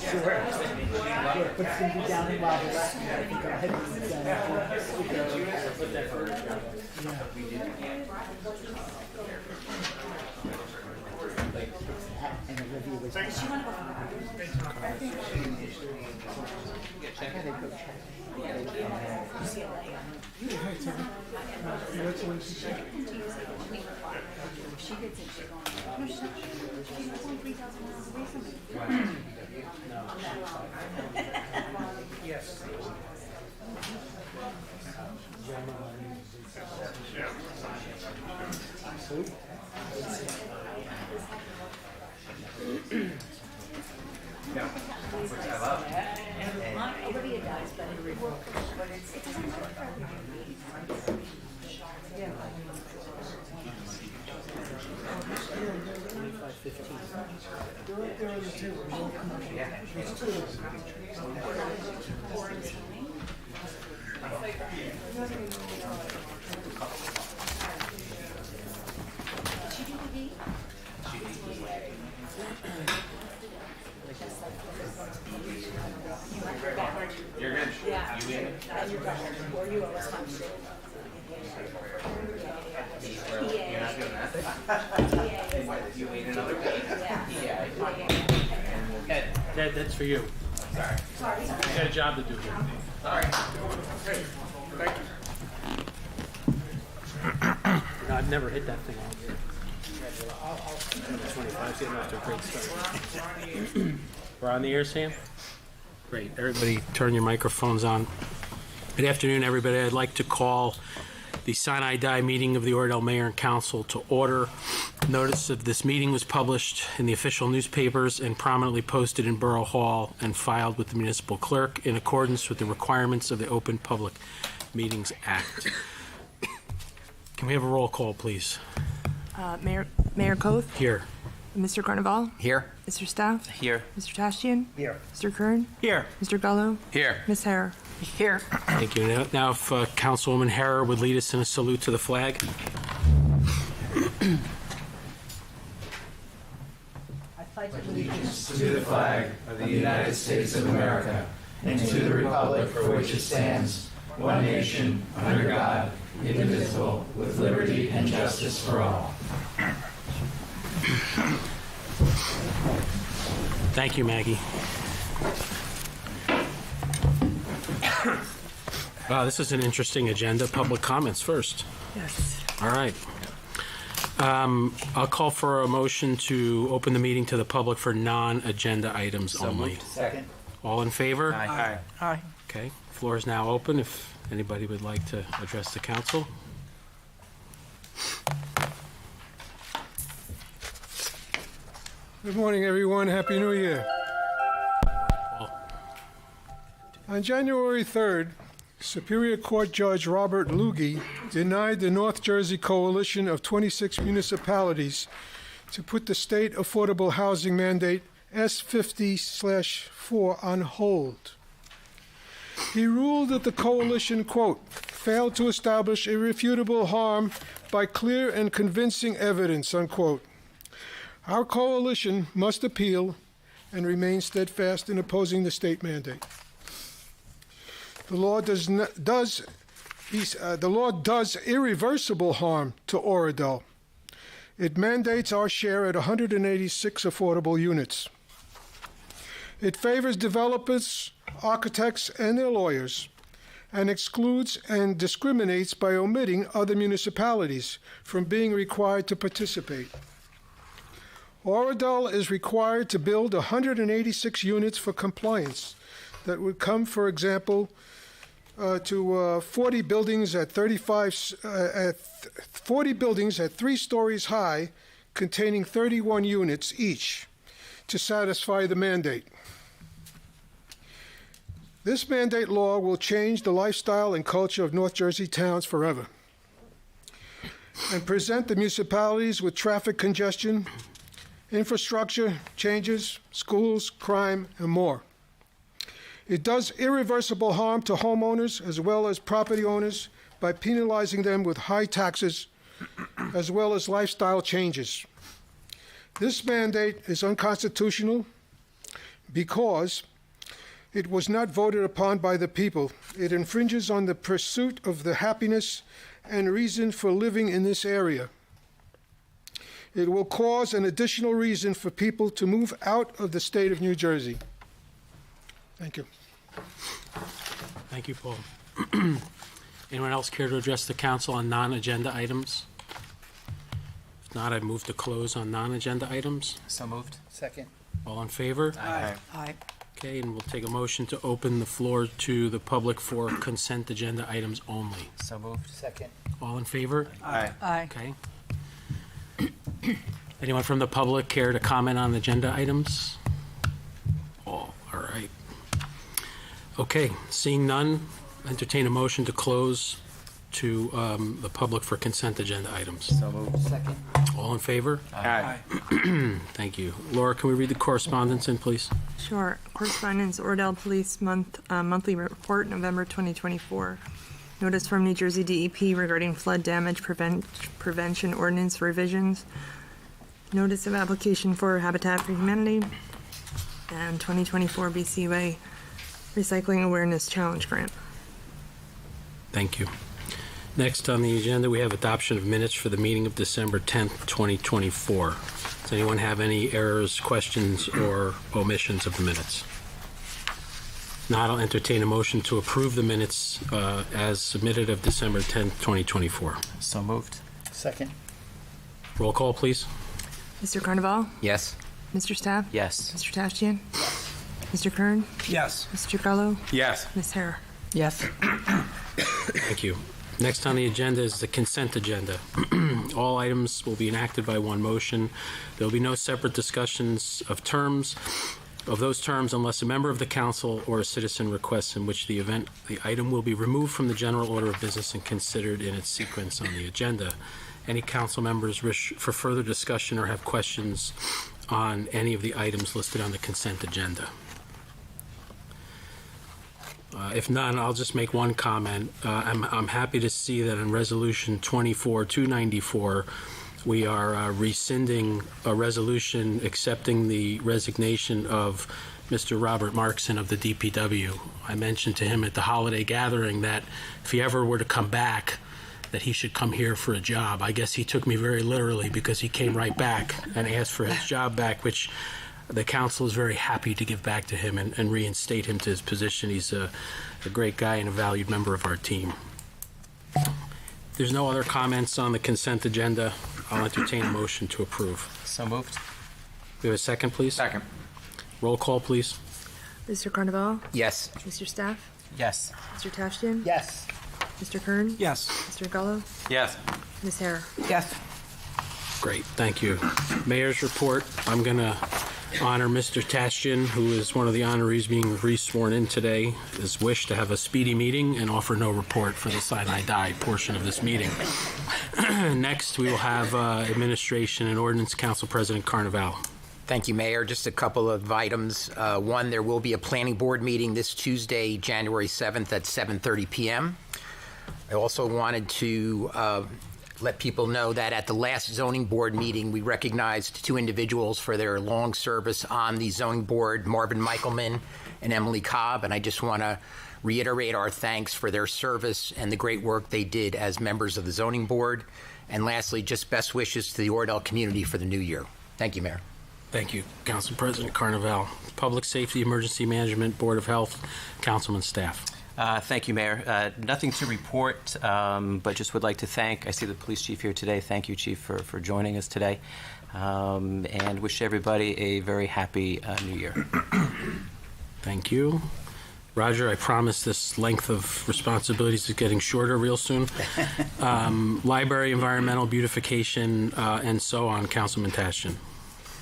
Sure. But it's going to be down in Robert's. Go ahead and and Olivia was. Does she want to go? I gotta go check. She did say she's going. No, she's not. She's going 3,000 miles away from me. Yes. Olivia does, but it doesn't work for everybody. Yeah. 25.15. They're up there on the table. Yeah. There's two of them. Did she do the V? You're good. Yeah. You win. You're done. Or you owe us money. You're not doing that. You win another week. Ted, that's for you. Sorry. You got a job to do here. Sorry. No, I've never hit that thing all year. 25, getting off to a great start. We're on the air, Sam? Great. Everybody turn your microphones on. Good afternoon, everybody. I'd like to call the Sine meeting of the Oradell Mayor and Council to order. Notice of this meeting was published in the official newspapers and prominently posted in Borough Hall and filed with the municipal clerk in accordance with the requirements of the Open Public Meetings Act. Can we have a roll call, please? Mayor Koth, Here. Mr. Carnival, Here. Mr. Staff, Here. Mr. Tastian, Here. Mr. Kern, Here. Mr. Gullo, Here. Ms. Herr. Here. Thank you. Now if Councilwoman Herr would lead us in a salute to the flag. I pledge allegiance to the flag of the United States of America and to the republic for which it stands, one nation, under God, indivisible, with liberty and justice for all. Thank you, Maggie. Wow, this is an interesting agenda. Public comments first. Yes. All right. I'll call for a motion to open the meeting to the public for non-agenda items only. Second. All in favor? Aye. Aye. Okay. Floor is now open if anybody would like to address the council. Good morning, everyone. Happy New Year. On January 3rd, Superior Court Judge Robert Lugie denied the North Jersey coalition of 26 municipalities to put the state affordable housing mandate S50/4 on hold. He ruled that the coalition, quote, failed to establish irrefutable harm by clear and convincing evidence, unquote. Our coalition must appeal and remain steadfast in opposing the state mandate. The law does irreversible harm to Oradell. It mandates our share at 186 affordable units. It favors developers, architects, and their lawyers, and excludes and discriminates by omitting other municipalities from being required to participate. Oradell is required to build 186 units for compliance that would come, for example, to 40 buildings at 40 buildings at 3 stories high, containing 31 units each, to satisfy the mandate. This mandate law will change the lifestyle and culture of North Jersey towns forever, and present the municipalities with traffic congestion, infrastructure changes, schools, crime, and more. It does irreversible harm to homeowners as well as property owners by penalizing them with high taxes as well as lifestyle changes. This mandate is unconstitutional, because it was not voted upon by the people. It infringes on the pursuit of the happiness and reason for living in this area. It will cause an additional reason for people to move out of the state of New Jersey. Thank you. Thank you, Paul. Anyone else care to address the council on non-agenda items? If not, I'd move to close on non-agenda items. So moved. Second. All in favor? Aye. Aye. Okay, and we'll take a motion to open the floor to the public for consent agenda items only. So moved. Second. All in favor? Aye. Aye. Okay. Anyone from the public care to comment on agenda items? All right. Okay, seeing none, entertain a motion to close to the public for consent agenda items. So moved. Second. All in favor? Aye. Thank you. Laura, can we read the correspondence in, please? Sure. Correspondence, Oradell Police Monthly Report, November 2024. Notice from New Jersey DEP regarding flood damage prevention ordinance revisions. Notice of application for Habitat for Humanity. And 2024 BCUA Recycling Awareness Challenge Grant. Thank you. Next on the agenda, we have adoption of minutes for the meeting of December 10th, 2024. Does anyone have any errors, questions, or omissions of the minutes? Not, I'll entertain a motion to approve the minutes as submitted of December 10th, 2024. So moved. Second. Roll call, please. Mr. Carnival? Yes. Mr. Staff? Yes. Mr. Tashjian? Mr. Kern? Yes. Mr. Gallo? Yes. Ms. Hare? Yes. Thank you. Next on the agenda is the consent agenda. All items will be enacted by one motion. There will be no separate discussions of those terms unless a member of the council or a citizen requests, in which the item will be removed from the general order of business and considered in its sequence on the agenda. Any council members wish for further discussion or have questions on any of the items listed on the consent agenda? If none, I'll just make one comment. I'm happy to see that in Resolution 24-294, we are rescinding a resolution accepting the resignation of Mr. Robert Markson of the DPW. I mentioned to him at the holiday gathering that if he ever were to come back, that he should come here for a job. I guess he took me very literally, because he came right back and asked for his job back, which the council is very happy to give back to him and reinstate him to his position. He's a great guy and a valued member of our team. There's no other comments on the consent agenda. I'll entertain a motion to approve. So moved. We have a second, please? Second. Roll call, please. Mr. Carnival? Yes. Mr. Staff? Yes. Mr. Tashjian? Yes. Mr. Kern? Yes. Mr. Gallo? Yes. Ms. Hare? Yes. Great, thank you. Mayor's report. I'm going to honor Mr. Tashjian, who is one of the honorees being re-sworn in today, his wish to have a speedy meeting and offer no report for the Sinai Die portion of this meeting. Next, we will have Administration and Ordinance Council President Carnival. Thank you, Mayor. Just a couple of items. One, there will be a planning board meeting this Tuesday, January 7th at 7:30 p.m. I also wanted to let people know that at the last zoning board meeting, we recognized two individuals for their long service on the zoning board, Marvin Michelman and Emily Cobb, and I just want to reiterate our thanks for their service and the great work they did as members of the zoning board. And lastly, just best wishes to the Oradell community for the new year. Thank you, Mayor. Thank you, Council President Carnival. Public Safety, Emergency Management, Board of Health, Councilman Staff. Thank you, Mayor. Nothing to report, but just would like to thank, I see the police chief here today. Thank you, Chief, for joining us today, and wish everybody a very happy New Year. Thank you. Roger, I promise this length of responsibilities is getting shorter real soon. Library, environmental beautification, and so on, Councilman Tashjian.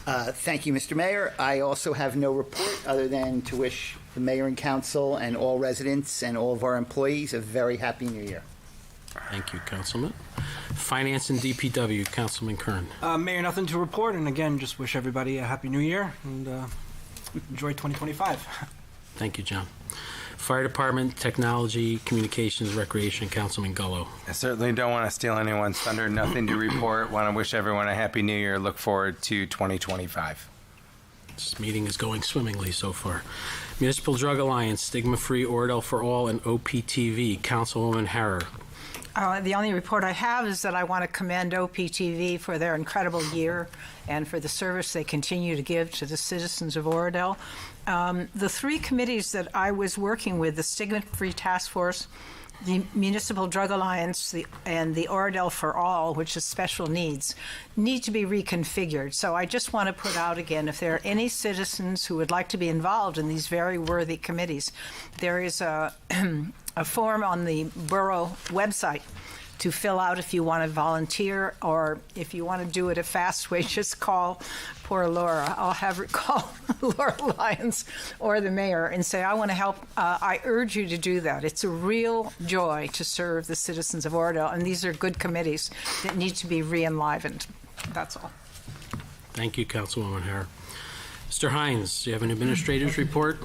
Thank you, Mr. Mayor. I also have no report other than to wish the mayor and council and all residents and all of our employees a very happy new year. Thank you, Councilman. Finance and DPW, Councilman Kern. Mayor, nothing to report, and again, just wish everybody a happy new year and enjoy 2025. Thank you, John. Fire Department, Technology, Communications, Recreation, Councilman Gullo. I certainly don't want to steal anyone's thunder. Nothing to report. Want to wish everyone a happy new year. Look forward to 2025. This meeting is going swimmingly so far. Municipal Drug Alliance, Stigma Free, Oradell for All, and OPTV. Councilwoman Harrer. The only report I have is that I want to commend OPTV for their incredible year and for the service they continue to give to the citizens of Oradell. The three committees that I was working with, the Stigma Free Task Force, the Municipal Drug Alliance, and the Oradell for All, which is special needs, need to be reconfigured. So I just want to put out again, if there are any citizens who would like to be involved in these very worthy committees, there is a form on the borough website to fill out if you want to volunteer, or if you want to do it a fast way, just call poor Laura. I'll have her call Laura Lyons or the mayor and say, I want to help. I urge you to do that. It's a real joy to serve the citizens of Oradell, and these are good committees that need to be re-enlivened. That's all. Thank you, Councilwoman Harrer. Mr. Hines, do you have an administrator's report?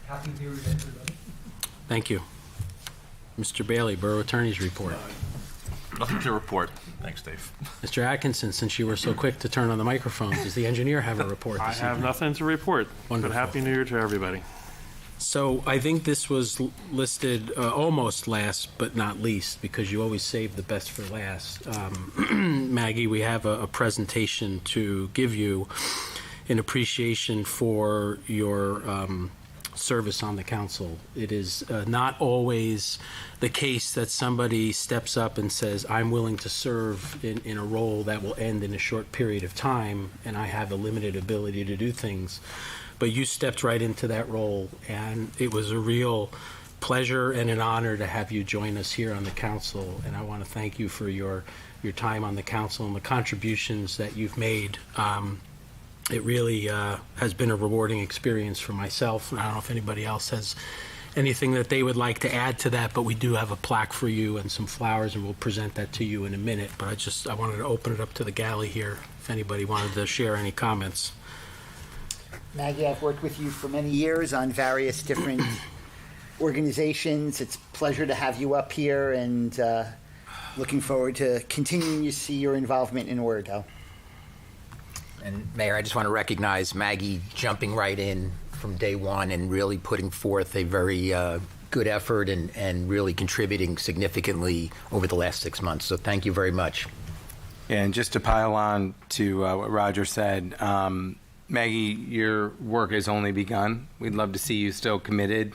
Happy New Year, everybody. Thank you. Mr. Bailey, Borough Attorney's report. Nothing to report. Thanks, Dave. Mr. Atkinson, since you were so quick to turn on the microphones, does the engineer have a report I this have evening? nothing to report. Wonderful. But Happy New Year to everybody. So I think this was listed almost last but not least, because you always save the best for last. Maggie, we have a presentation to give you in appreciation for your service on the council. It is not always the case that somebody steps up and says, I'm willing to serve in a role that will end in a short period of time, and I have a limited ability to do things. But you stepped right into that role, and it was a real pleasure and an honor to have you join us here on the council. And I want to thank you for your time on the council and the contributions that you've made. It really has been a rewarding experience for myself. And I don't know if anybody else has anything that they would like to add to that, but we do have a plaque for you and some flowers, and we'll present that to you in a minute. But I wanted to open it up to the galley here if anybody wanted to share any comments. Maggie, I've worked with you for many years on various different organizations. It's a pleasure to have you up here, and looking forward to continuing to see your involvement in Oradell. And Mayor, I just want to recognize Maggie jumping right in from day one and really putting forth a very good effort and really contributing significantly over the last 6 months. So thank you very much. And just to pile on to what Roger said, Maggie, your work has only begun. We'd love to see you still committed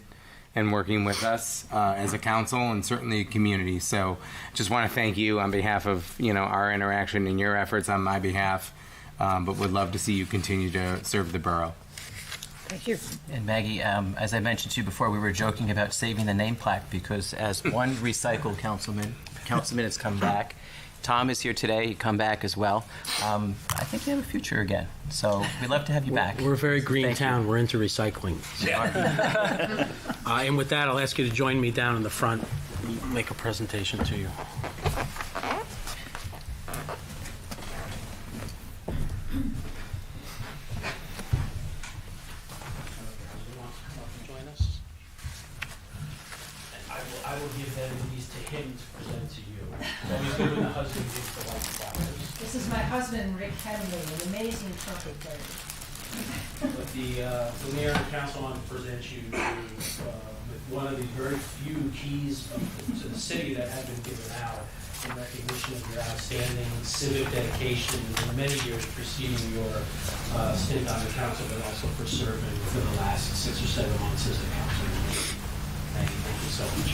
and working with us as a council and certainly a community. So just want to thank you on behalf of our interaction and your efforts on my behalf. But would love to see you continue to serve the borough. Thank you. And Maggie, as I mentioned to you before, we were joking about saving the name plaque because as one recycled councilman has come back. Tom is here today. He'd come back as well. I think you have a future again. So we'd love to have you back. We're a very green Thank town. you. We're into recycling. And with that, I'll ask you to join me down in the front, make a presentation to you. I will give them these to him to present to you. So he's good when the husband gives the white flowers. This is my husband, Rick Henley, an amazing trumpet player. But the mayor and the council want to present you with one of the very few keys to the city that have been given out in recognition of your outstanding civic dedication in the many years preceding your stint on the council, but also for serving for the last 6 or 7 months as a councilman. Thank you so much.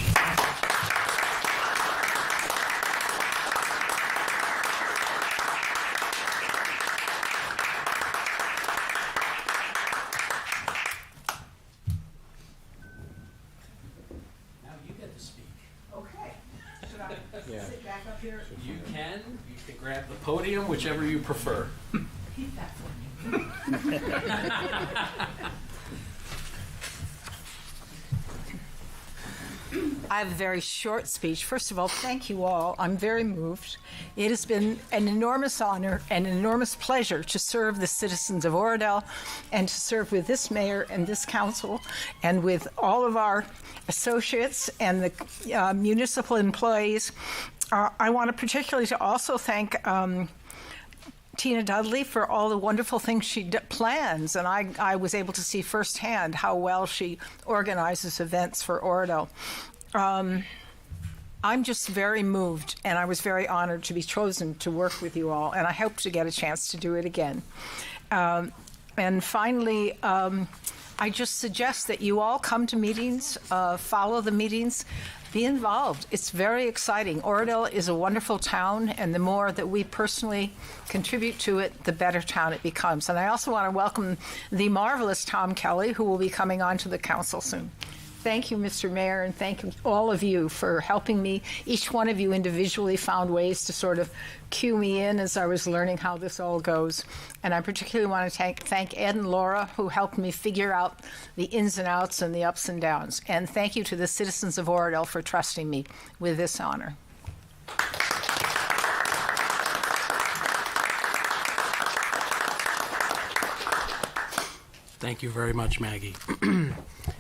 Now you get to speak. Okay. Should I sit back up here? You can grab the podium, whichever you prefer. Keep that for me. I have a very short speech. First of all, thank you all. I'm very moved. It has been an enormous honor and an enormous pleasure to serve the citizens of Oradell and to serve with this mayor and this council and with all of our associates and the municipal employees. I want to particularly to also thank Tina Dudley for all the wonderful things she plans, and I was able to see firsthand how well she organizes events for Oradell. I'm just very moved, and I was very honored to be chosen to work with you all, and I hope to get a chance to do it again. And finally, I just suggest that you all come to meetings, follow the meetings, be involved. It's very exciting. Oradell is a wonderful town, and the more that we personally contribute to it, the better town it becomes. And I also want to welcome the marvelous Tom Kelly, who will be coming on to the council soon. Thank you, Mr. Mayor, and thank all of you for helping me. Each one of you individually found ways to sort of cue me in as I was learning how this all goes. And I particularly want to thank Ed and Laura, who helped me figure out the ins and outs and the ups and downs. And thank you to the citizens of Oradell for trusting me with this honor. Thank you very much, Maggie.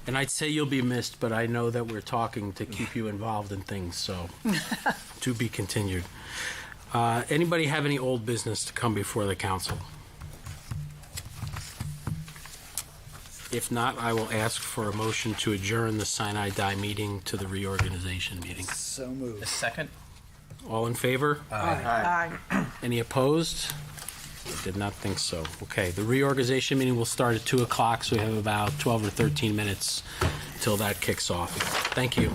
And I'd say you'll be missed, but I know that we're talking to keep you involved in things, so to be continued. Anybody have any old business to come before the council? If not, I will ask for a motion to adjourn the Sinai Die meeting to the reorganization meeting. So moved. A second? All in favor? Aye. Any opposed? I did not think so. Okay, the reorganization meeting will start at 2 o'clock, so we have about 12 or 13 minutes till that kicks off. Thank you.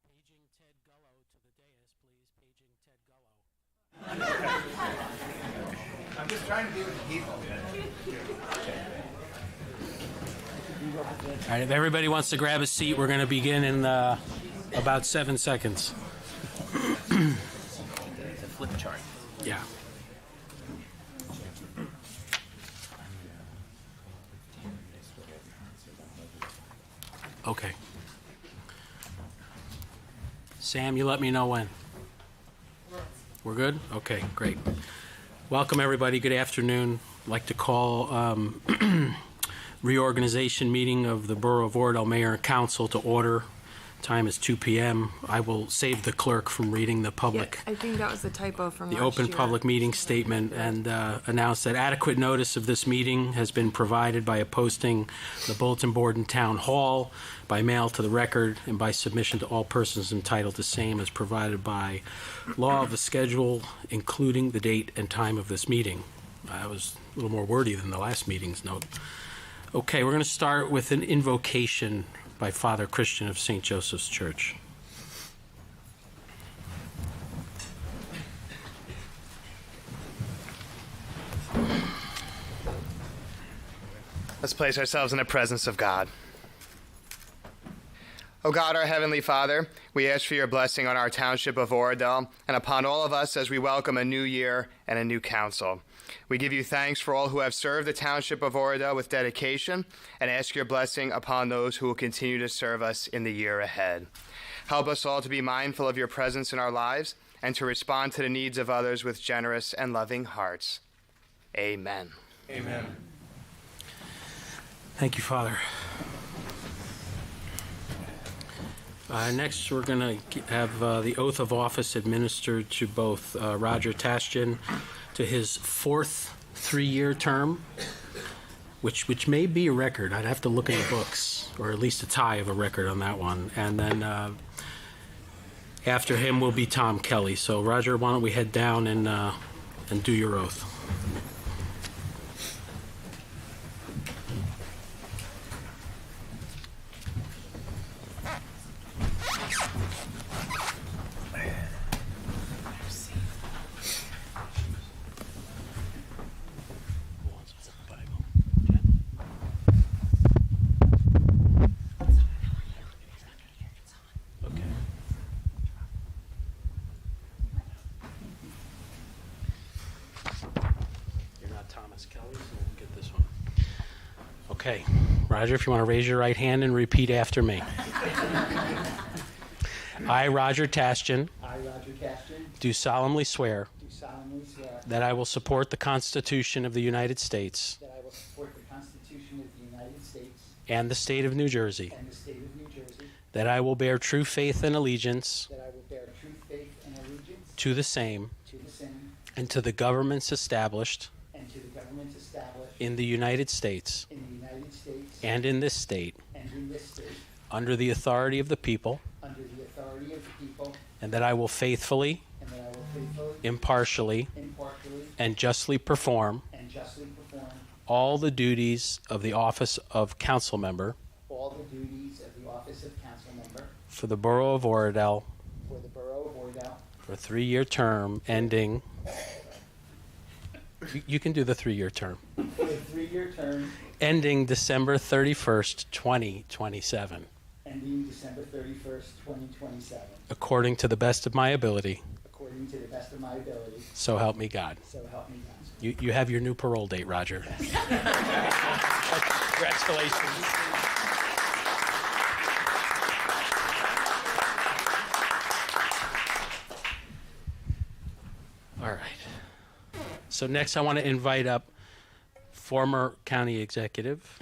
Paging Ted Gullo to the dais, please. Paging Ted Gullo. I'm just trying to be with the people. All right, if everybody wants to grab a seat, we're going to begin in about 7 seconds. It's a flip chart. Yeah. Okay. Sam, you let me know when. We're good? Okay, great. Welcome, everybody. Good afternoon. I'd like to call reorganization meeting of the Borough of Oradell Mayor and Council to order. Time is 2 p.m. I will save the clerk from reading the public. Yeah, I think that was the typo from The last open year. public meeting statement and announce that adequate notice of this meeting has been provided by a posting the bulletin board in Town Hall, by mail to the record, and by submission to all persons entitled to same as provided by law of the schedule, including the date and time of this meeting. I was a little more wordy than the last meeting's note. Okay, we're going to start with an invocation by Father Christian of St. Joseph's Church. Let's place ourselves in the presence of God. O God, our Heavenly Father, we ask for your blessing on our township of Oradell and upon all of us as we welcome a new year and a new council. We give you thanks for all who have served the township of Oradell with dedication and ask your blessing upon those who will continue to serve us in the year ahead. Help us all to be mindful of your presence in our lives and to respond to the needs of others with generous and loving hearts. Amen. Amen. Thank you, Father. Next, we're going to have the oath of office administered to both Roger Tastian to his fourth 3-year term, which may be a record. I'd have to look in the books, or at least a tie of a record on that one. And then after him will be Tom Kelly. So, Roger, why don't we head down and do your oath. Okay, Roger, if you want to raise your right hand and repeat after me. I, Roger Tastian, I, Roger Tastian, do solemnly swear do solemnly swear that I will support the Constitution of the United States that I will support the Constitution of the United States and the state of New Jersey, and the state of New Jersey, that I will bear true faith and allegiance that I will bear true faith and allegiance to the same to the same and to the governments established and to the governments established in the United States in the United States and in this state and in this state under the authority of the people, under the authority of the people, and that I will faithfully, and that I will faithfully, impartially, impartially, and justly perform and justly perform all the duties of the office of council member all the duties of the office of council member for the Borough of Oradell for the Borough of Oradell for a 3-year term ending. You can do the 3-year term. for a 3-year term Ending December 31st, 2027. ending December 31st, 2027, According to the best of my ability. according to the best of my ability. So help me God. So help me God. You have your new parole date, Roger. Congratulations. All right. So next I want to invite up former county executive,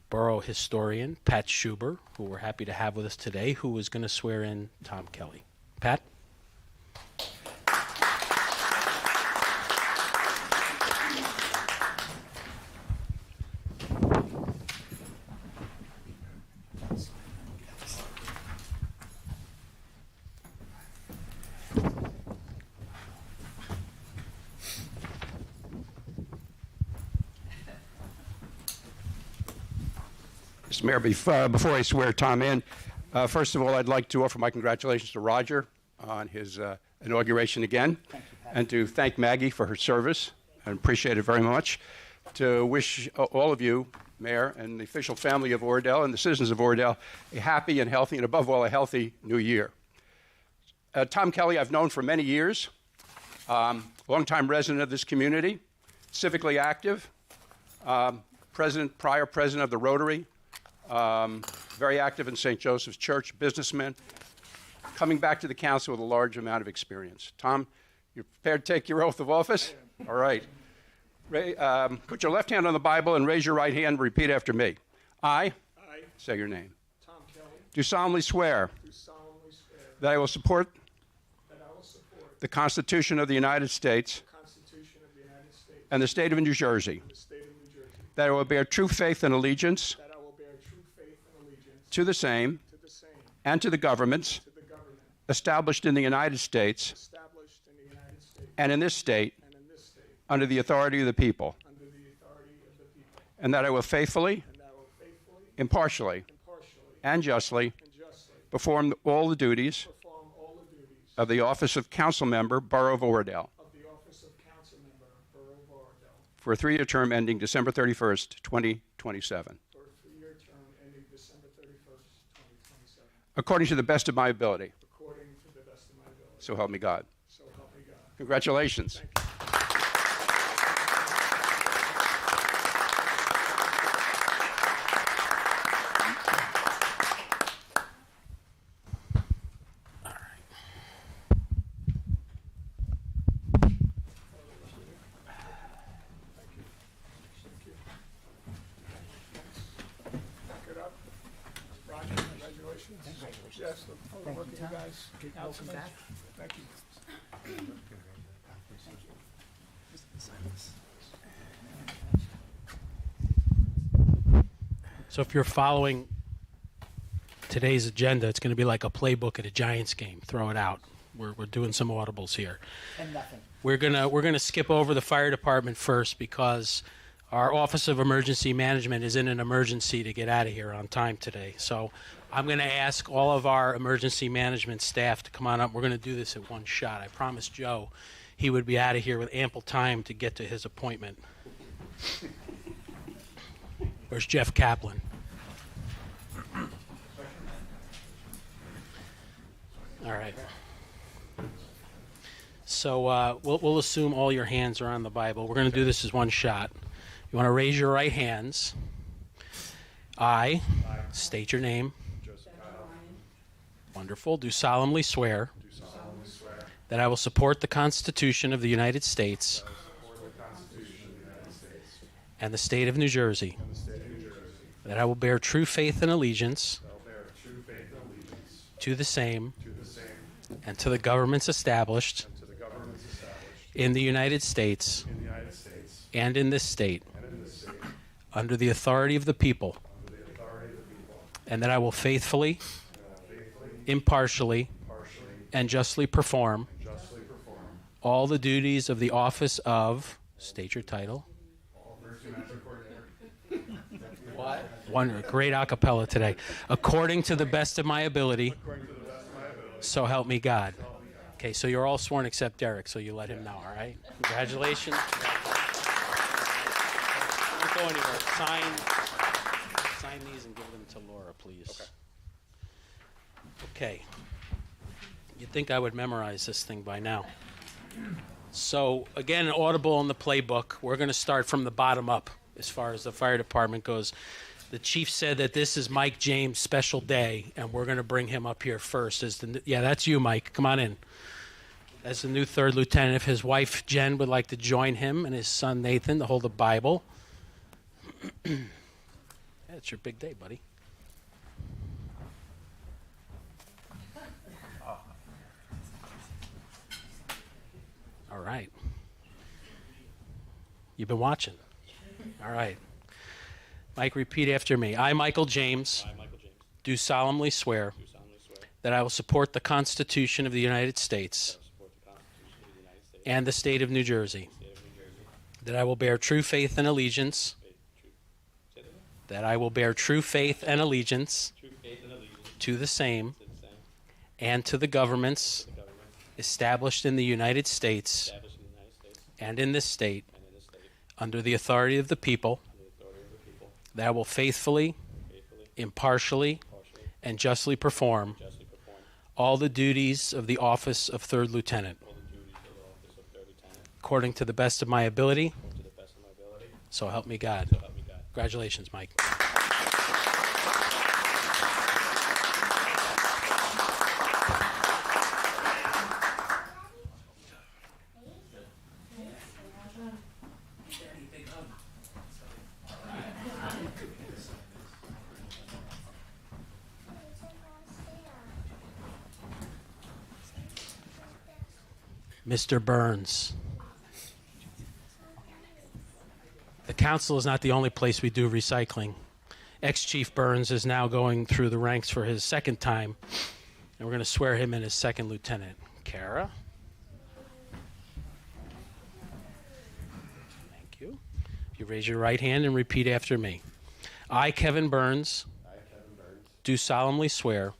borough historian, Pat Schuber, who we're happy to have with us today, who is going to swear in Tom Kelly. Pat? Mr. Mayor, before I swear Tom in, first of all, I'd like to offer my congratulations to Roger on his inauguration again, and to thank Maggie for her service. I appreciate it very much. To wish all of you, Mayor, and the official family of Oradell and the citizens of Oradell a happy and healthy, and above all, a healthy new year. Tom Kelly, I've known for many years, longtime resident of this community, civically active, prior president of the Rotary, very active in St. Joseph's Church, businessman, coming back to the council with a large amount of experience. Tom, you're prepared to take your oath of office? All right. Put your left hand on the Bible and raise your right hand and repeat after me. I say your name. Tom Kelly, Do solemnly swear that I will support the Constitution of the United States and the state of New Jersey, that I will bear true faith and allegiance to the same and to the governments established in the United States and in this state under the authority of the people, and that I will faithfully, impartially, and justly perform all the duties of the office of council member, Borough of Oradell, for a 3-year term ending December 31st, 2027. According to the best of my ability. So help me God. Congratulations. Yes, I'll work with you guys. Welcome back. Thank you. So if you're following today's agenda, it's going to be like a playbook at a Giants game. Throw it out. We're doing some audibles here. And nothing. We're gonna skip over the fire department first because our Office of Emergency Management is in an emergency to get out of here on time today. So I'm going to ask all of our emergency management staff to come on up. We're going to do this at one shot. I promised Joe he would be out of here with ample time to get to his appointment. Where's Jeff Kaplan? All right. So we'll assume all your hands are on the Bible. We're going to do this as one shot. You want to raise your right hands. I state your name. Wonderful. Do solemnly swear that I will support the Constitution of the United States and the state of New Jersey, that I will bear true faith and allegiance to the same and to the governments established in the United States and in this state under the authority of the people, and that I will faithfully, impartially, and justly perform all the duties of the office of, state your title. What? One great a cappella today. According to the best of my ability, so help me God. Okay, so you're all sworn except Derek, so you let him know, all right? Congratulations. Don't go anywhere. Sign these and give them to Laura, please. Okay. You'd think I would memorize this thing by now. So, again, an audible in the playbook. We're going to start from the bottom up as far as the fire department goes. The chief said that this is Mike James' special day, and we're going to bring him up here first. Yeah, that's you, Mike. Come on in. As the new third lieutenant, if his wife, Jen, would like to join him and his son, Nathan, to hold the Bible. Yeah, it's your big day, buddy. All right. You've been watching. All right. Mike, repeat after me. I, Michael James, do solemnly swear that I will support the Constitution of the United States and the state of New Jersey, that I will bear true faith and allegiance that I will bear true faith and allegiance to the same and to the governments established in the United States and in this state under the authority of the people, that I will faithfully, impartially, and justly perform all the duties of the office of Third Lieutenant according to the best of my ability. So help me God. Congratulations, Mike. Mr. Burns. The council is not the only place we do recycling. Ex-Chief Burns is now going through the ranks for his second time, and we're going to swear him in as second lieutenant. Kara? Thank you. If you raise your right hand and repeat after me. I, Kevin Burns, do solemnly swear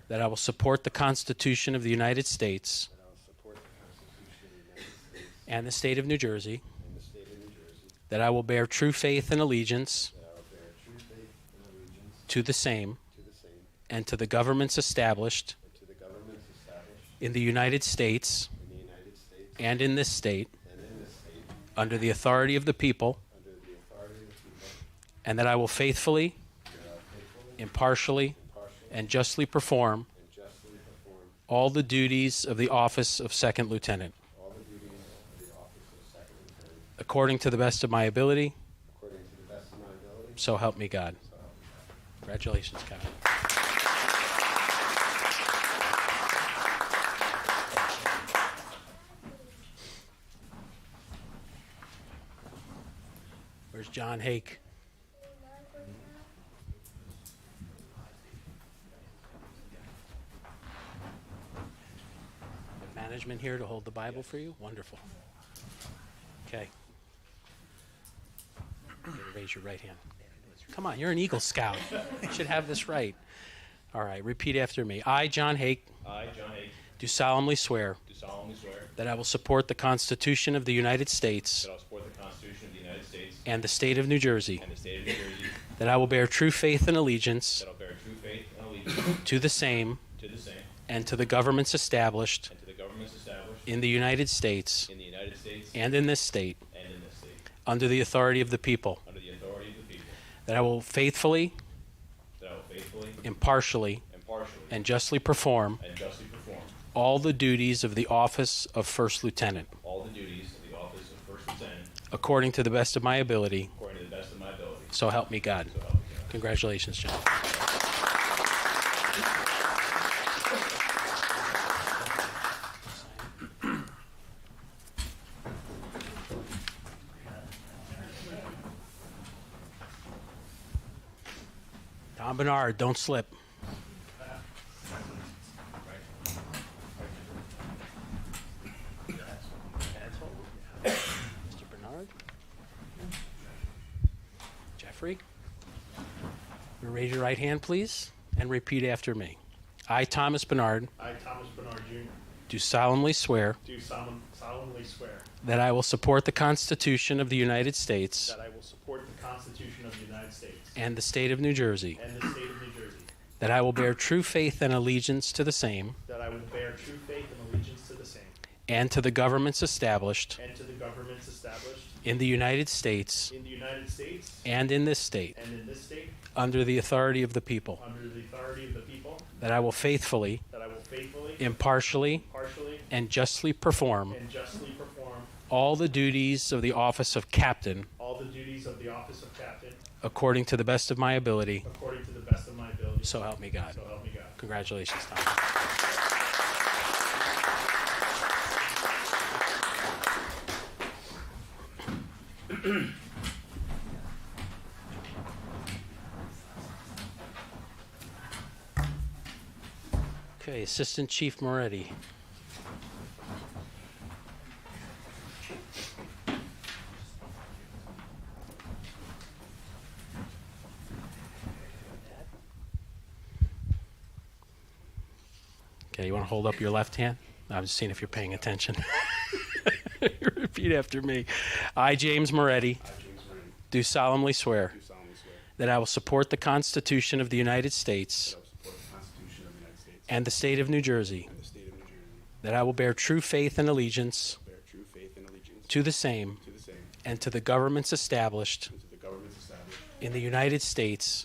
that I will support the Constitution of the United States and the state of New Jersey, that I will bear true faith and allegiance to the same and to the governments established in the United States and in this state under the authority of the people, and that I will faithfully, impartially, and justly perform all the duties of the office of Second Lieutenant according to the best of my ability. So help me God. Congratulations, Kevin. Where's John Hake? Management here to hold the Bible for you? Wonderful. Okay. Raise your right hand. Come on, you're an Eagle Scout. You should have this right. All right, repeat after me. I, John Hake, do solemnly swear that I will support the Constitution of the United States and the state of New Jersey, that I will bear true faith and allegiance to the same and to the governments established in the United States and in this state under the authority of the people, that I will faithfully, impartially, and justly perform all the duties of the office of First Lieutenant according to the best of my ability. So help me God. Congratulations, John. Tom Bernard, don't slip. Mr. Bernard. Jeffrey. Raise your right hand, please, and repeat after me. I, Thomas Bernard, Jr. do solemnly swear that I will support the Constitution of the United States and the state of New Jersey, that I will bear true faith and allegiance to the same and to the governments established in the United States and in this state under the authority of the people, that I will faithfully, impartially, and justly perform all the duties of the office of Captain according to the best of my ability. So help me God. Congratulations, Tom. Okay, Assistant Chief Moretti. Okay, you want to hold up your left hand? I'm just seeing if you're paying attention. Repeat after me. I, James Moretti, do solemnly swear that I will support the Constitution of the United States and the state of New Jersey, that I will bear true faith and allegiance to the same and to the governments established in the United States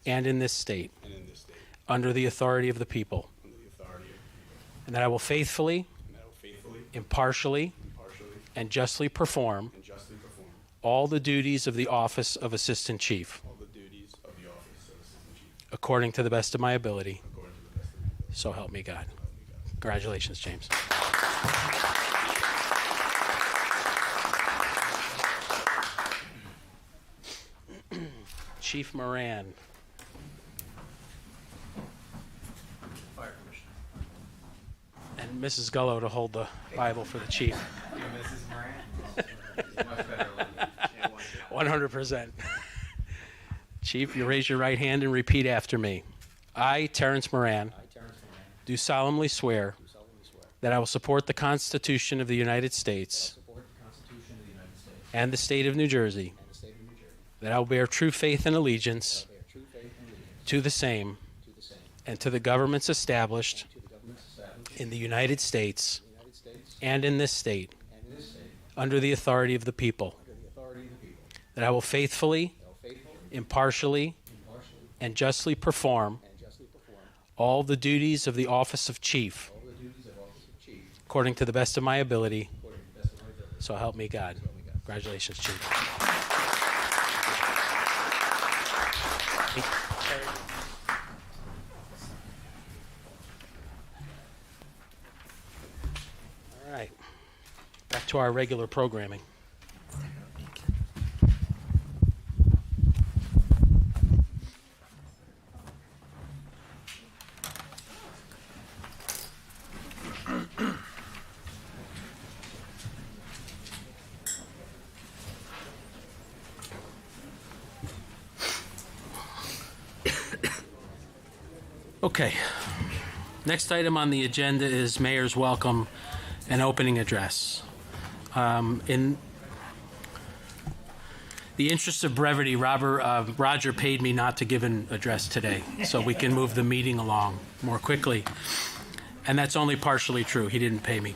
and in this state under the authority of the people, and that I will faithfully, impartially, and justly perform all the duties of the office of Assistant Chief according to the best of my ability. So help me God. Congratulations, James. Chief Moran. Fire Commissioner. And Mrs. Gullo to hold the Bible for the chief. You, Mrs. Moran? Much better. 100%. Chief, you raise your right hand and repeat after me. I, Terrence Moran, do solemnly swear that I will support the Constitution of the United States and the state of New Jersey, that I will bear true faith and allegiance to the same and to the governments established in the United States and in this state under the authority of the people, that I will faithfully, impartially, and justly perform all the duties of the office of chief according to the best of my ability. So help me God. Congratulations, Chief. All right. Back to our regular programming. Okay. Next item on the agenda is Mayor's Welcome and Opening Address. In the interest of brevity, Roger paid me not to give an address today, so we can move the meeting along more quickly. And that's only partially true. He didn't pay me.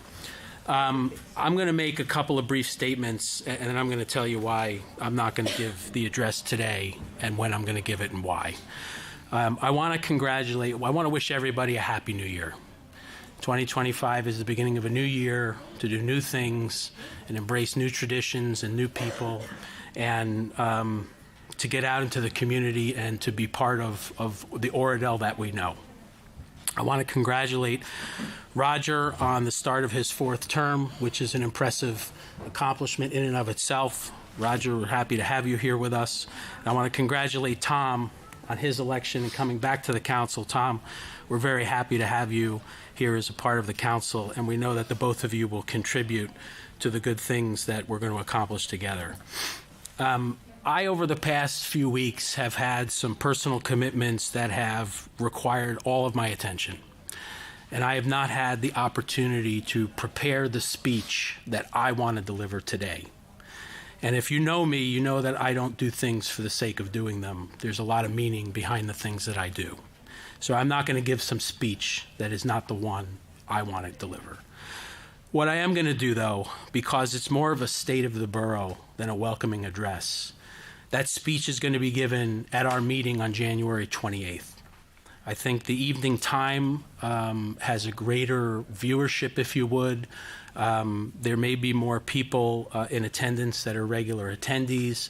I'm going to make a couple of brief statements, and then I'm going to tell you why I'm not going to give the address today and when I'm going to give it and why. I want to wish everybody a Happy New Year. 2025 is the beginning of a new year to do new things and embrace new traditions and new people, and to get out into the community and to be part of the Oradell that we know. I want to congratulate Roger on the start of his 4th term, which is an impressive accomplishment in and of itself. Roger, we're happy to have you here with us. And I want to congratulate Tom on his election and coming back to the council. Tom, we're very happy to have you here as a part of the council, and we know that the both of you will contribute to the good things that we're going to accomplish together. I, over the past few weeks, have had some personal commitments that have required all of my attention, and I have not had the opportunity to prepare the speech that I want to deliver today. And if you know me, you know that I don't do things for the sake of doing them. There's a lot of meaning behind the things that I do. So I'm not going to give some speech that is not the one I want to deliver. What I am going to do, though, because it's more of a state of the borough than a welcoming address, that speech is going to be given at our meeting on January 28th. I think the evening time has a greater viewership, if you would. There may be more people in attendance that are regular attendees,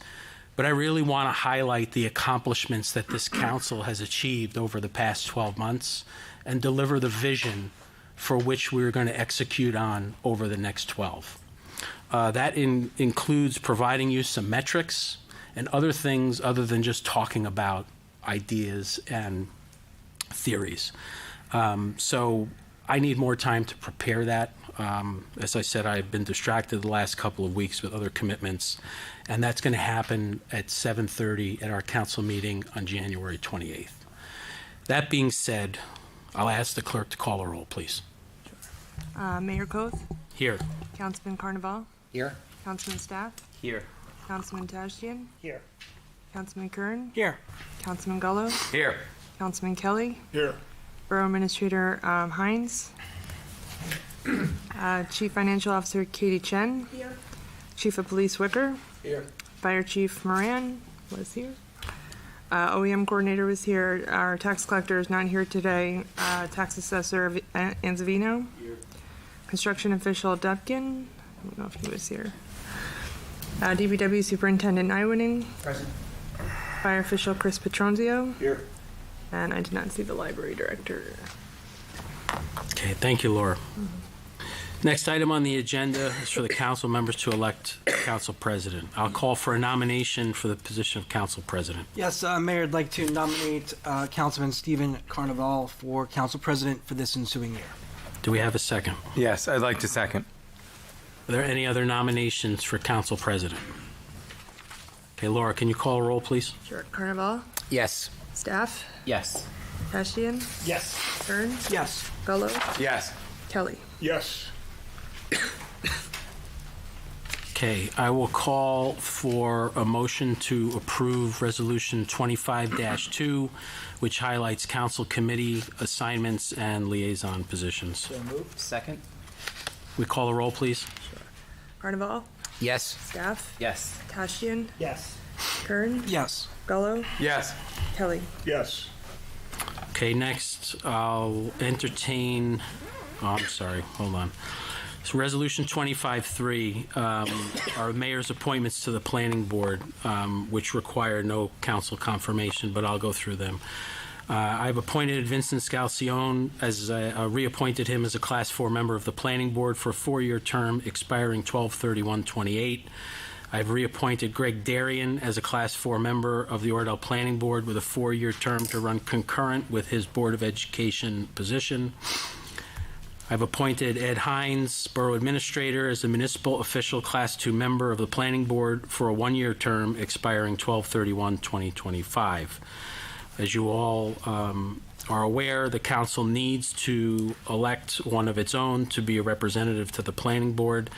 but I really want to highlight the accomplishments that this council has achieved over the past 12 months and deliver the vision for which we're going to execute on over the next 12. That includes providing you some metrics and other things other than just talking about ideas and theories. So I need more time to prepare that. As I said, I've been distracted the last couple of weeks with other commitments, and that's going to happen at 7:30 at our council meeting on January 28th. That being said, I'll ask the clerk to call a roll, please. Mayor Koth, Here. Councilman Carnival, Here. Councilman Staff, Here. Councilman Tashjian, Here. Councilman Kern, Here. Councilman Gullo, Here. Councilman Kelly, Here. Borough Administrator Hines, Chief Financial Officer Katie Chen, Chief of Police Wicker, Here. Fire Chief Moran was here. OEM Coordinator was here. Our tax collector is not here today. Tax Assessor Anzavino. Here. Construction Official Dupkin. I don't know if he was here. DBW Superintendent Iwinning. Present. Fire Official Chris Petronzio. Here. And I did not see the Library Director. Okay, thank you, Laura. Next item on the agenda is for the council members to elect council president. I'll call for a nomination for the position of council president. Yes, Mayor, I'd like to nominate Councilman Stephen Carnival for council president for this ensuing year. Do we have a second? Yes, I'd like to second. Are there any other nominations for council president? Okay, Laura, can you call a roll, please? Sure. Carnival, Yes. Staff, Yes. Tashjian, Yes. Kern, Yes. Gullo, Yes. Kelly. Yes. Okay, I will call for a motion to approve Resolution 25-2, which highlights council committee assignments and liaison positions. So moved. Second? We call a roll, please? Carnival, Yes. Staff, Yes. Tashjian, Yes. Kern, Yes. Gullo, Yes. Kelly. Yes. Okay, next, I'll entertain, I'm sorry, hold on. So Resolution 25-3 are mayor's appointments to the planning board, which require no council confirmation, but I'll go through them. I've appointed Vincent Scalcione reappointed him as a Class 4 member of the planning board for a 4-year term expiring 12/31/28. I've reappointed Greg Darien as a Class 4 member of the Oradell Planning Board with a 4-year term to run concurrent with his Board of Education position. I've appointed Ed Hines, Borough Administrator, as a municipal official Class 2 member of the Planning Board for a 1-year term expiring 12/31/2025. As you all are aware, the council needs to elect one of its own to be a representative to the Planning Board,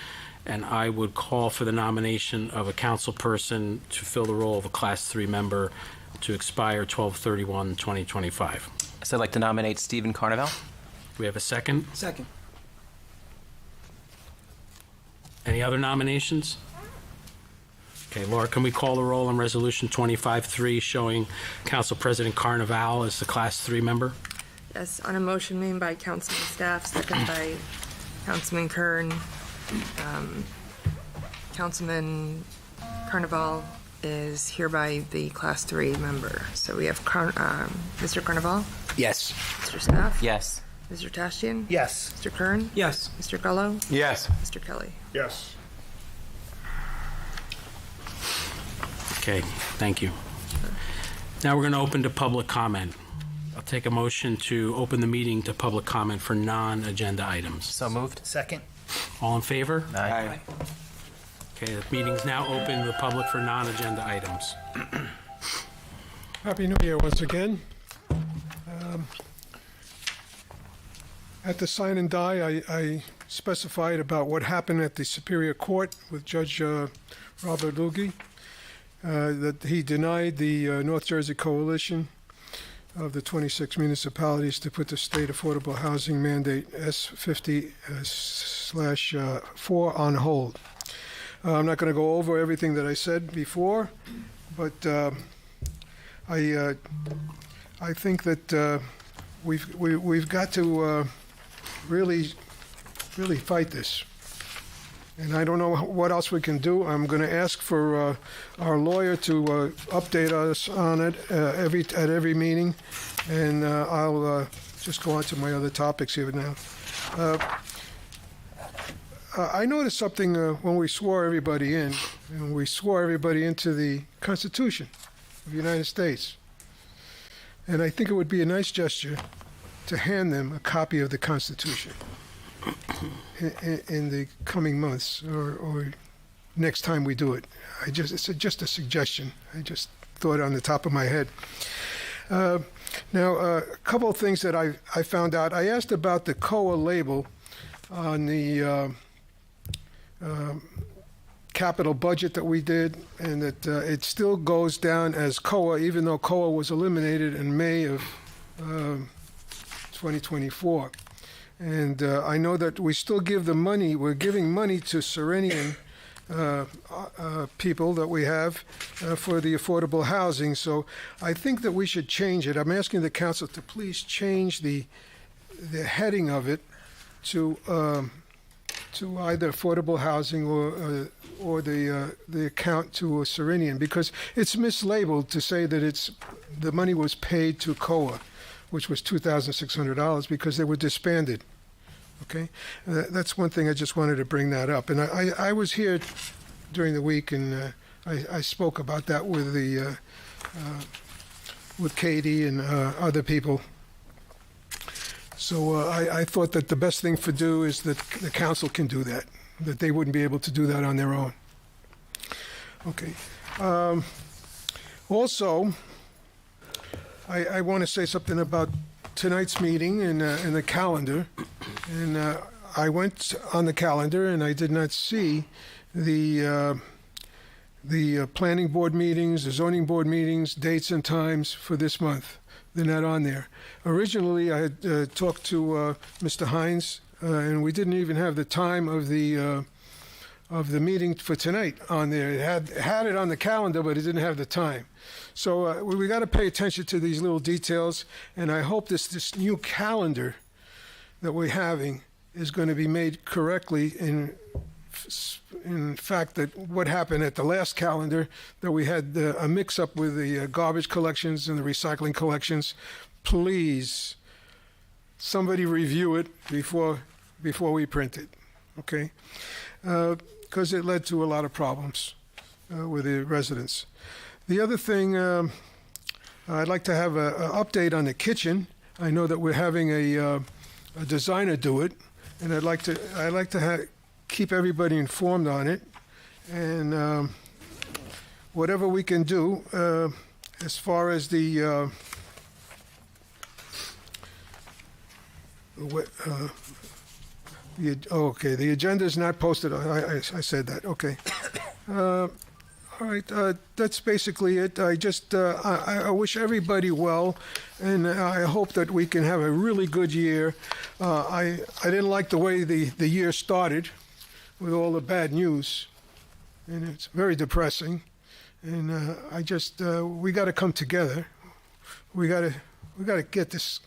and I would call for the nomination of a council person to fill the role of a Class 3 member to expire 12/31/2025. So I'd like to nominate Stephen Carnival. We have a second? Second. Any other nominations? Okay, Laura, can we call the roll on Resolution 25-3 showing Council President Carnival as the Class 3 member? Yes, on a motion made by Councilman Staff, second by Councilman Kern. Councilman Carnival is hereby the Class 3 member. So we have Mr. Carnival, Yes. Mr. Staff, Yes. Mr. Tashjian, Yes. Mr. Kern, Yes. Mr. Gullo, Yes. Mr. Kelly. Yes. Okay, thank you. Now we're going to open to public comment. I'll take a motion to open the meeting to public comment for non-agenda items. So moved. Second. All in favor? Aye. Okay, the meeting's now open to the public for non-agenda items. Happy New Year once again. At the sign and die, I specified about what happened at the Superior Court with Judge Robert Lugie, that he denied the North Jersey Coalition of the 26 municipalities to put the state affordable housing mandate S50/4 on hold. I'm not going to go over everything that I said before, but I think that we've got to really fight this. And I don't know what else we can do. I'm going to ask for our lawyer to update us on it at every meeting, and I'll just go on to my other topics here now. I noticed something when we swore everybody in, and we swore everybody into the Constitution of the United States. And I think it would be a nice gesture to hand them a copy of the Constitution in the coming months or next time we do it. It's just a suggestion. I just thought on the top of my head. Now, a couple of things that I found out. I asked about the COA label on the capital budget that we did, and that it still goes down as COA, even though COA was eliminated in May of 2024. And I know that we still give the money, we're giving money to Serenian people that we have for the affordable housing. So I think that we should change it. I'm asking the council to please change the heading of it to either affordable housing or the account to Serenian, because it's mislabeled to say that the money was paid to COA, which was $2,600 because they were disbanded. Okay, that's one thing I just wanted to bring that up. And I was here during the week, and I spoke about that with with Katie and other people. So I thought that the best thing to do is that the council can do that they wouldn't be able to do that on their own. Okay. Also, I want to say something about tonight's meeting and the calendar. And I went on the calendar and I did not see the planning board meetings, the zoning board meetings, dates and times for this month. They're not on there. Originally, I had talked to Mr. Hines, and we didn't even have the time of the meeting for tonight on there. It had it on the calendar, but it didn't have the time. So we got to pay attention to these little details, and I hope this new calendar that we're having is going to be made correctly. In fact, that what happened at the last calendar, that we had a mix-up with the garbage collections and the recycling collections. Please, somebody review it before we print it, okay? Because it led to a lot of problems with the residents. The other thing, I'd like to have an update on the kitchen. I know that we're having a designer do it, and I'd like to keep everybody informed on it, and whatever we can do as far as the agenda is not posted. I said that. Okay. All right. That's basically it. I wish everybody well, and I hope that we can have a really good year. I didn't like the way the year started with all the bad news, and it's very depressing. And we got to come together. We got to get this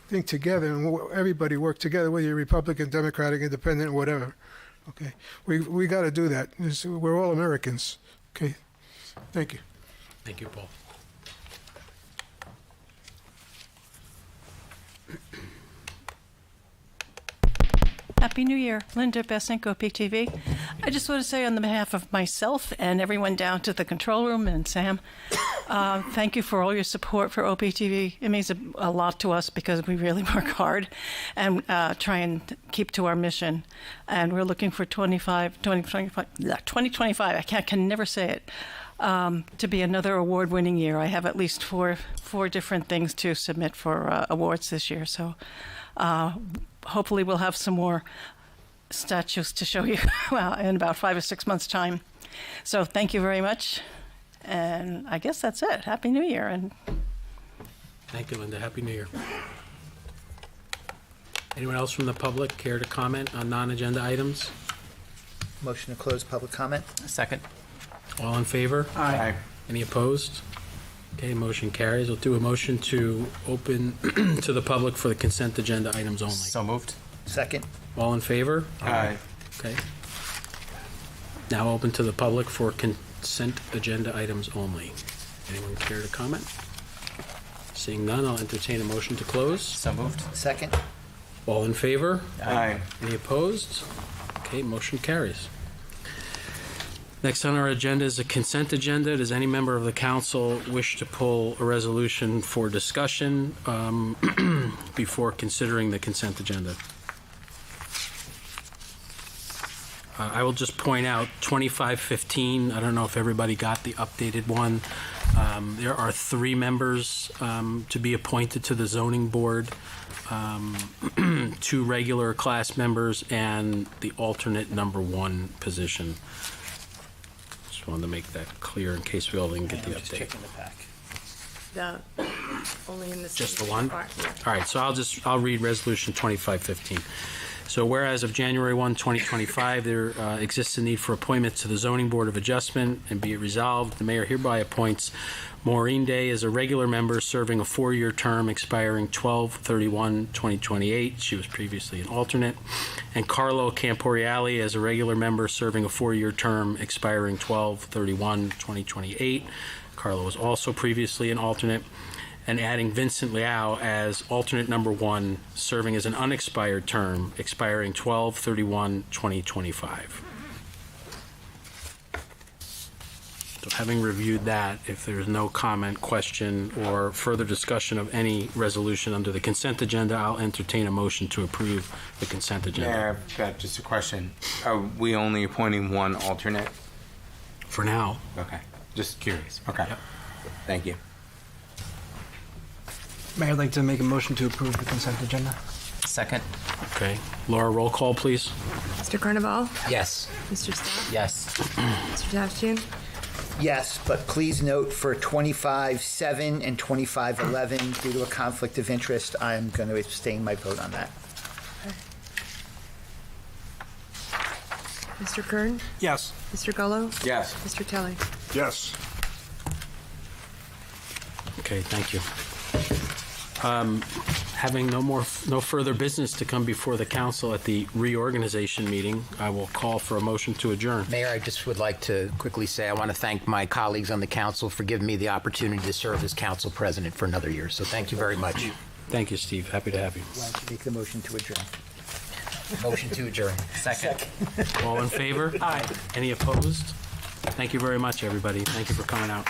thing together, and everybody work together, whether you're Republican, Democratic, Independent, whatever. Okay, we got to do that. We're all Americans. Okay, thank you. Thank you, Paul. Happy New Year. Linda Besenko, PTV. I just want to say on the behalf of myself and everyone down to the control room and Sam, thank you for all your support for OPTV. It means a lot to us because we really work hard and try and keep to our mission. And we're looking for 2025, I can never say it, to be another award-winning year. I have at least four different things to submit for awards this year. So hopefully we'll have some more statues to show you in about 5 or 6 months' time. So thank you very much. And I guess that's it. Happy New Year. And thank you, Linda. Happy New Year. Anyone else from the public care to comment on non-agenda items? Motion to close public comment. Second. All in favor? Aye. Any opposed? Okay, motion carries. We'll do a motion to open to the public for the consent agenda items only. So moved. Second. All in favor? Aye. Okay. Now open to the public for consent agenda items only. Anyone care to comment? Seeing none, I'll entertain a motion to close. So moved. Second. All in favor? Aye. Any opposed? Okay, motion carries. Next on our agenda is a consent agenda. Does any member of the council wish to pull a resolution for discussion before considering the consent agenda? I will just point out 2515. I don't know if everybody got the updated one. There are 3 members to be appointed to the zoning board, 2 regular class members, and the alternate number 1 position. Just wanted to make that clear in case we all didn't get the update. Only in this. Just the one? part, yeah. All right, so I'll read Resolution 2515. So whereas of January 1, 2025, there exists a need for appointment to the Zoning Board of Adjustment, and be it resolved, the mayor hereby appoints Maureen Day as a regular member serving a 4-year term expiring 12/31/2028. She was previously an alternate. And Carlo Camporiali as a regular member serving a 4-year term expiring 12/31/2028. Carlo was also previously an alternate. And adding Vincent Liao as alternate number 1, serving as an unexpired term, expiring 12/31/2025. So having reviewed that, if there's no comment, question, or further discussion of any resolution under the consent agenda, I'll entertain a motion to approve the consent agenda. Mayor, I've got just a question. Are we only appointing 1 alternate? For now. Okay, just curious. Okay, thank you. Mayor, I'd like to make a motion to approve the consent agenda. Second. Okay. Laura, roll call, please. Mr. Carnaval? Yes. Mr. Stock? Yes. Mr. Tastian? Yes, but please note for 25-7 and 25-11, due to a conflict of interest, I'm going to abstain my vote on that. Mr. Kern? Yes. Mr. Gullo? Yes. Mr. Telly? Yes. Okay, thank you. Having no further business to come before the council at the reorganization meeting, I will call for a motion to adjourn. Mayor, I just would like to quickly say I want to thank my colleagues on the council for giving me the opportunity to serve as council president for another year. So thank you very much. Thank you, Steve. Happy to have you. Why don't you make the motion to adjourn? Motion to adjourn. Second. All in favor? Aye. Any opposed? Thank you very much, everybody. Thank you for coming out.